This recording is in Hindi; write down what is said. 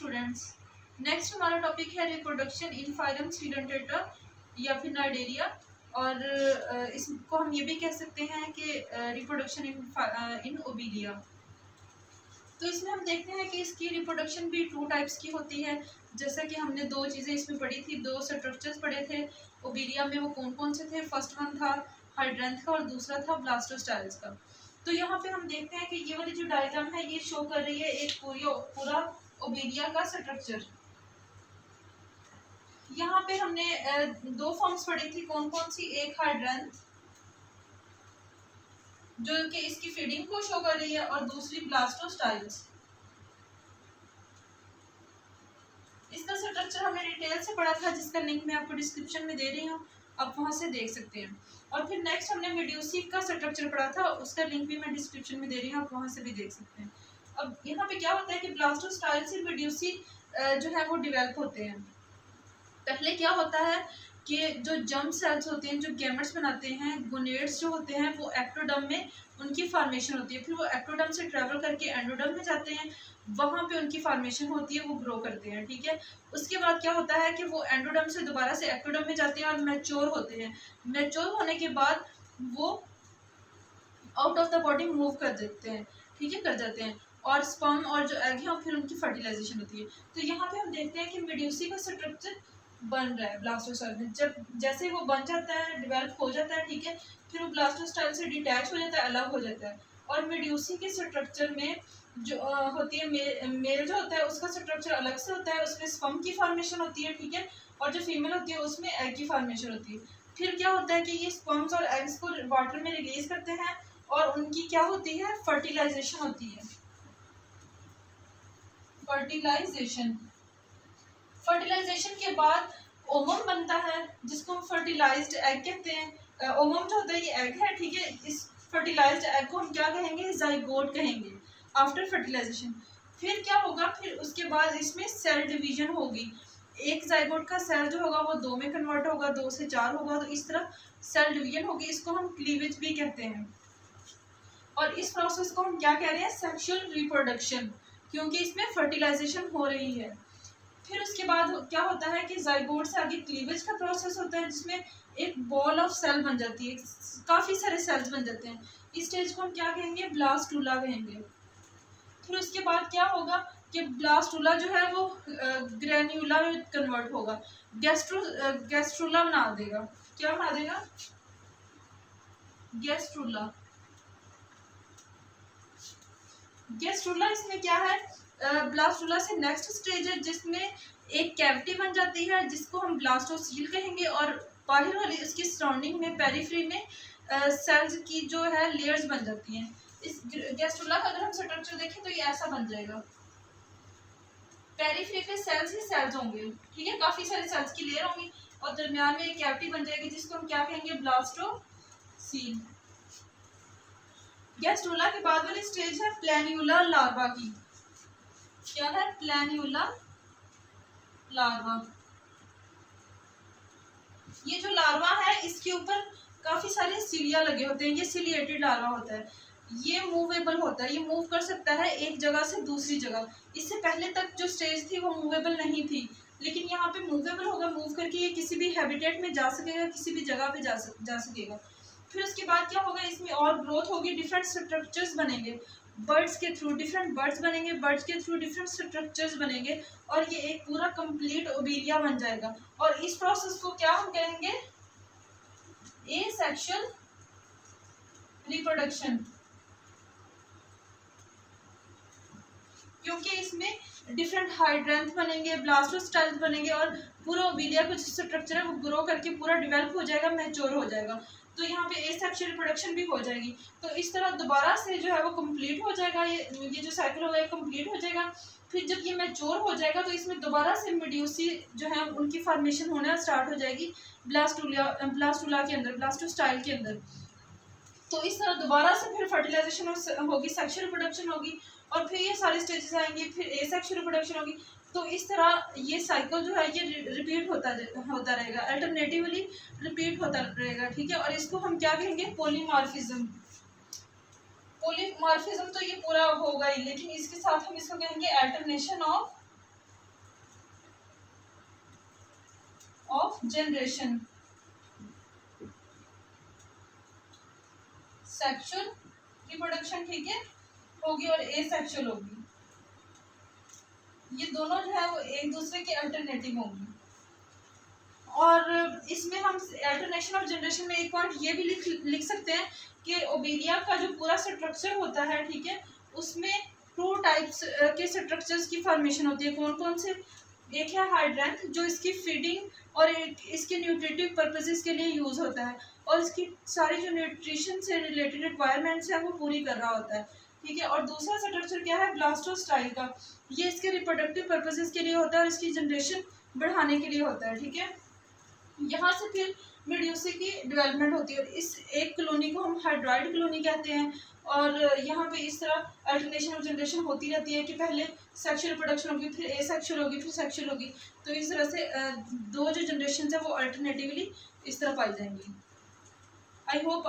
स्टूडेंट्स, नेक्स्ट हमारा टॉपिक है रिप्रोडक्शन इन फाइलम सीडेंटेटा या फिर नाइडेरिया। और इसको हम ये भी कह सकते हैं कि रिप्रोडक्शन इन ओबीलिया। तो इसमें हम देखते हैं कि इसकी रिप्रोडक्शन भी टू टाइप्स की होती है। जैसा कि हमने दो चीज़ें इसमें पढ़ी थी, दो स्ट्रक्चर्स पढ़े थे ओबीलिया में। वो कौन कौन से थे? फर्स्ट वन था हाइड्रेंथ का और दूसरा था ब्लास्टोस्टाइल्स का। तो यहाँ पे हम देखते हैं कि ये वाली जो डायग्राम है ये शो कर रही है एक पूरा ओबीलिया का स्ट्रक्चर। यहाँ पे हमने दो फॉर्म्स पढ़ी थी, कौन कौन सी? एक हाइड्रेंथ जो कि इसकी फीडिंग को शो कर रही है और दूसरी ब्लास्टोस्टाइल्स। इसका स्ट्रक्चर हमने डिटेल से पढ़ा था, जिसका लिंक मैं आपको डिस्क्रिप्शन में दे रही हूँ, आप वहां से देख सकते हैं। और फिर नेक्स्ट हमने मेड्यूसी का स्ट्रक्चर पढ़ा था, उसका लिंक भी मैं डिस्क्रिप्शन में दे रही हूँ, आप वहां से भी देख सकते हैं। अब यहाँ पे क्या होता है कि ब्लास्टोस्टाइल से मेड्यूसी जो है वो डिवेल्प होते हैं। पहले क्या होता है कि जो जर्म सेल्स होते हैं, जो गैमेट्स बनाते हैं, गोनेड्स जो होते हैं, वो एक्टोडर्म में उनकी फॉर्मेशन होती है। फिर वो एक्टोडर्म से ट्रेवल करके एंडोडर्म में जाते हैं, वहाँ पे उनकी फॉर्मेशन होती है, वो ग्रो करते हैं। ठीक है, उसके बाद क्या होता है कि वो एंडोडर्म से दोबारा से एक्टोडर्म में जाते हैं और मैच्योर होते हैं। मैच्योर होने के बाद वो out of the body move कर देते हैं, ठीक है, कर जाते हैं। और स्पर्म और जो एग है फिर उनकी फर्टिलाइजेशन होती है। तो यहाँ पे हम देखते हैं कि मेड्यूसी का स्ट्रक्चर बन रहा है ब्लास्टोस्टाइल में। जब जैसे वो बन जाता है, डेवलप हो जाता है, ठीक है, फिर वो ब्लास्टोस्टाइल से डिटैच हो जाता है, अलग हो जाता है। और मेड्यूसी के स्ट्रक्चर में जो होती है मेल जो होता है उसका स्ट्रक्चर अलग से होता है, उसमें स्पर्म की फॉर्मेशन होती है, ठीक है, और जो फीमेल होती है उसमें एग की फॉर्मेशन होती है। फिर क्या होता है कि ये स्पर्म्स और एग्स को वाटर में रिलीज करते हैं और उनकी क्या होती है? फर्टिलाइजेशन होती है। फर्टिलाइजेशन के बाद ओवम बनता है, जिसको हम फर्टिलाइज्ड एग कहते हैं। ओवम जो होता है ये एग है, ठीक है, इस फर्टिलाइज्ड एग को हम क्या कहेंगे? जाइगोट कहेंगे आफ्टर फर्टिलाइजेशन। फिर क्या होगा? फिर उसके बाद इसमें सेल डिवीजन होगी। एक जाइगोट का सेल जो होगा वो दो में कन्वर्ट होगा, दो से चार होगा, तो इस तरह सेल डिवीजन होगी। इसको हम क्लीवेज भी कहते हैं। और इस प्रोसेस को हम क्या कह रहे हैं? सेक्सुअल रिप्रोडक्शन, क्योंकि इसमें फर्टिलाइजेशन हो रही है। फिर उसके बाद क्या होता है कि जाइगोट से आगे क्लीवेज का प्रोसेस होता है, जिसमें एक बॉल ऑफ सेल बन जाती है, काफी सारे सेल्स बन जाते हैं। इस स्टेज को हम क्या कहेंगे? ब्लास्टूला कहेंगे। फिर उसके बाद क्या होगा कि ब्लास्टूला जो है वो ग्रेन्यूला में कन्वर्ट होगा, गैस्ट्रूला बना देगा। क्या बना देगा? गैस्ट्रूला। गैस्ट्रूला इसमें क्या है? ब्लास्टूला से नेक्स्ट स्टेज है, जिसमें एक कैविटी बन जाती है, जिसको हम ब्लास्टोसील कहेंगे। और बाहर वाली उसकी सराउंडिंग में, पेरिफेरी में सेल्स की जो है लेयर्स बन जाती हैं। इस गैस्ट्रूला का अगर हम स्ट्रक्चर देखें तो ये ऐसा बन जाएगा। पेरिफेरी पे सेल्स ही सेल्स होंगे, ठीक है, काफी सारे सेल्स की लेयर होंगी और दरमियान में एक कैविटी बन जाएगी, जिसको हम क्या कहेंगे? ब्लास्टोसील। गैस्ट्रूला के बाद वाली स्टेज है प्लैन्यूला लार्वा की। क्या है? प्लैन्यूला लार्वा। ये जो लार्वा है इसके ऊपर काफी सारे सिलिया लगे होते हैं, ये सिलिएटेड लार्वा होता है। ये मूवेबल होता है, ये मूव कर सकता है एक जगह से दूसरी जगह। इससे पहले तक जो स्टेज थी वो मूवेबल नहीं थी, लेकिन यहाँ पे मूवेबल होगा, मूव करके ये किसी भी हैबिटेट में जा सकेगा, किसी भी जगह पे जा सकेगा। फिर उसके बाद क्या होगा? इसमें और ग्रोथ होगी, डिफरेंट स्ट्रक्चर्स बनेंगे बर्ड्स के थ्रू, डिफरेंट बर्ड्स बनेंगे, बर्ड्स के थ्रू डिफरेंट स्ट्रक्चर्स बनेंगे और ये एक पूरा कंप्लीट ओबीलिया बन जाएगा। और इस प्रोसेस को क्या हम कहेंगे? एसेक्सुअल रिप्रोडक्शन, क्योंकि इसमें डिफरेंट हाइड्रेंथ बनेंगे, ब्लास्टोस्टाइल्स बनेंगे और पूरा ओबीलिया का जो स्ट्रक्चर है वो ग्रो करके पूरा डेवलप हो जाएगा, मैच्योर हो जाएगा। तो यहाँ पे एसेक्सुअल रिप्रोडक्शन भी हो जाएगी। तो इस तरह दोबारा से जो है वो कंप्लीट हो जाएगा, ये जो साइकिल होगा ये कंप्लीट हो जाएगा। फिर जब ये मैच्योर हो जाएगा तो इसमें दोबारा से मेड्यूसी जो है उनकी फॉर्मेशन होना स्टार्ट हो जाएगी ब्लास्टूला के अंदर, ब्लास्टोस्टाइल के अंदर। तो इस तरह दोबारा से फिर फर्टिलाइजेशन होगी, सेक्सुअल रिप्रोडक्शन होगी और फिर ये सारे स्टेजेस आएंगे, फिर एसेक्सुअल रिप्रोडक्शन होगी। तो इस तरह ये साइकिल जो है ये रिपीट होता रहेगा, अल्टरनेटिवली रिपीट होता रहेगा, ठीक है। और इसको हम क्या कहेंगे? पॉलीमॉर्फिज्म। पॉलीमॉर्फिज्म तो ये पूरा होगा ही, लेकिन इसके साथ हम इसको कहेंगे alternation of of generation, sexual reproduction, ठीक है, होगी और एसेक्सुअल होगी। ये दोनों जो है वो एक दूसरे के अल्टरनेटिव होंगी। और इसमें हम अल्टरनेशन ऑफ जनरेशन में एक पॉइंट ये भी लिख सकते हैं कि ओवेरिया का जो पूरा स्ट्रक्चर होता है, ठीक है, उसमें 2 टाइप्स के स्ट्रक्चर्स की फॉर्मेशन होती है। कौन कौन से? एक है हाइड्रेंथ जो इसकी फीडिंग और इसके न्यूट्रिटिव पर्पसेस के लिए यूज़ होता है और इसकी सारी जो न्यूट्रिशन से रिलेटेड रिक्वायरमेंट्स है वो पूरी कर रहा होता है, ठीक है। और दूसरा स्ट्रक्चर क्या है? ब्लास्टोस्टाइल का। ये इसके रिप्रोडक्टिव पर्पसेस के लिए होता है और इसकी जनरेशन बढ़ाने के लिए होता है, ठीक है। यहाँ से फिर मेड्यूसी की डेवलपमेंट होती है और इस एक कॉलोनी को हम हाइड्रॉइड कॉलोनी कहते हैं। और यहाँ पे इस तरह अल्टरनेशन ऑफ जनरेशन होती रहती है कि पहले सेक्सुअल रिप्रोडक्शन होगी, फिर एसेक्सुअल होगी, फिर सेक्सुअल होगी। तो इस तरह से 2 जो जनरेशन है वो अल्टरनेटिवली इस तरह पाई जाएंगी। I hope